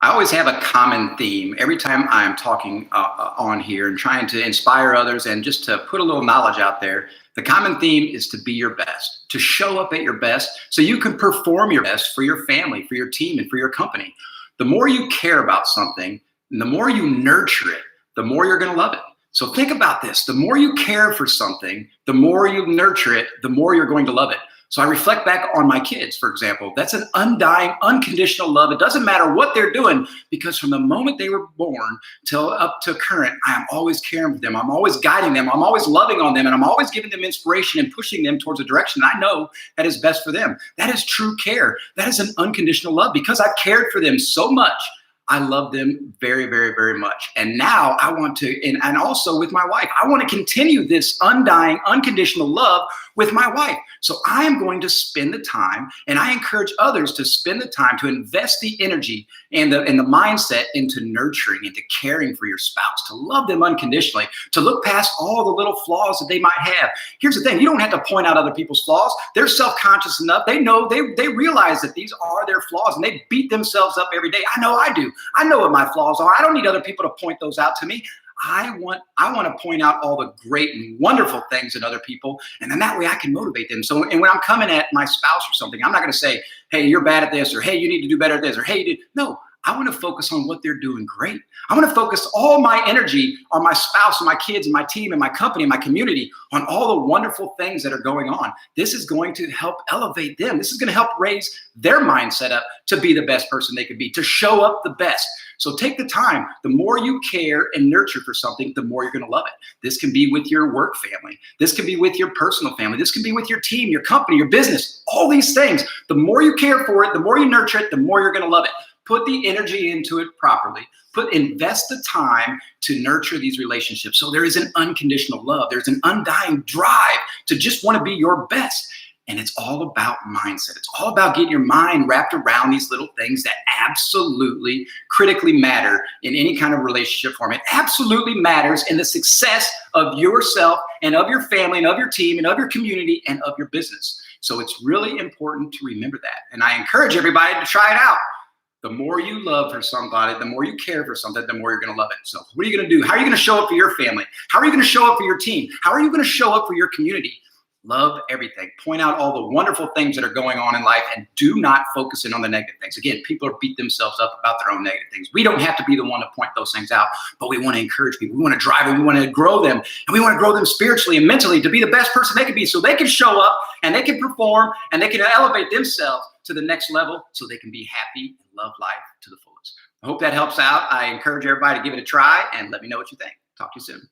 I always have a common theme every time I'm talking on here and trying to inspire others and just to put a little knowledge out there. The common theme is to be your best, to show up at your best so you can perform your best for your family, for your team, and for your company. The more you care about something, and the more you nurture it, the more you're going to love it. So think about this. The more you care for something, the more you nurture it, the more you're going to love it. So I reflect back on my kids, for example. That's an undying, unconditional love. It doesn't matter what they're doing because from the moment they were born till up to current, I am always caring for them. I'm always guiding them. I'm always loving on them. And I'm always giving them inspiration and pushing them towards a direction I know that is best for them. That is true care. That is an unconditional love because I cared for them so much. I love them very, very, very much. And now I want to, and also with my wife, I want to continue this undying, unconditional love with my wife. So I am going to spend the time, and I encourage others to spend the time to invest the energy and the mindset into nurturing, into caring for your spouse, to love them unconditionally, to look past all the little flaws that they might have. Here's the thing, you don't have to point out other people's flaws. They're self-conscious enough. They know, they realize that these are their flaws and they beat themselves up every day. I know I do. I know what my flaws are. I don't need other people to point those out to me. I want to point out all the great and wonderful things in other people, and then that way I can motivate them. So, and when I'm coming at my spouse or something, I'm not going to say, "Hey, you're bad at this," or "Hey, you need to do better at this," or "Hey, you did." No, I want to focus on what they're doing great. I want to focus all my energy on my spouse and my kids and my team and my company and my community, on all the wonderful things that are going on. This is going to help elevate them. This is going to help raise their mindset up to be the best person they could be, to show up the best. So take the time. The more you care and nurture for something, the more you're going to love it. This can be with your work family. This can be with your personal family. This can be with your team, your company, your business, all these things. The more you care for it, the more you nurture it, the more you're going to love it. Put the energy into it properly. Invest the time to nurture these relationships. So there is an unconditional love. There's an undying drive to just want to be your best. And it's all about mindset. It's all about getting your mind wrapped around these little things that absolutely critically matter in any kind of relationship form. It absolutely matters in the success of yourself and of your family and of your team and of your community and of your business. So it's really important to remember that. And I encourage everybody to try it out. The more you love for somebody, the more you care for something, the more you're going to love it. So what are you going to do? How are you going to show up for your family? How are you going to show up for your team? How are you going to show up for your community? Love everything. Point out all the wonderful things that are going on in life and do not focus in on the negative things. Again, people are beat themselves up about their own negative things. We don't have to be the one to point those things out, but we want to encourage people. We want to drive them. We want to grow them. And we want to grow them spiritually and mentally to be the best person they can be so they can show up and they can perform and they can elevate themselves to the next level so they can be happy and love life to the fullest. I hope that helps out. I encourage everybody to give it a try and let me know what you think. Talk to you soon.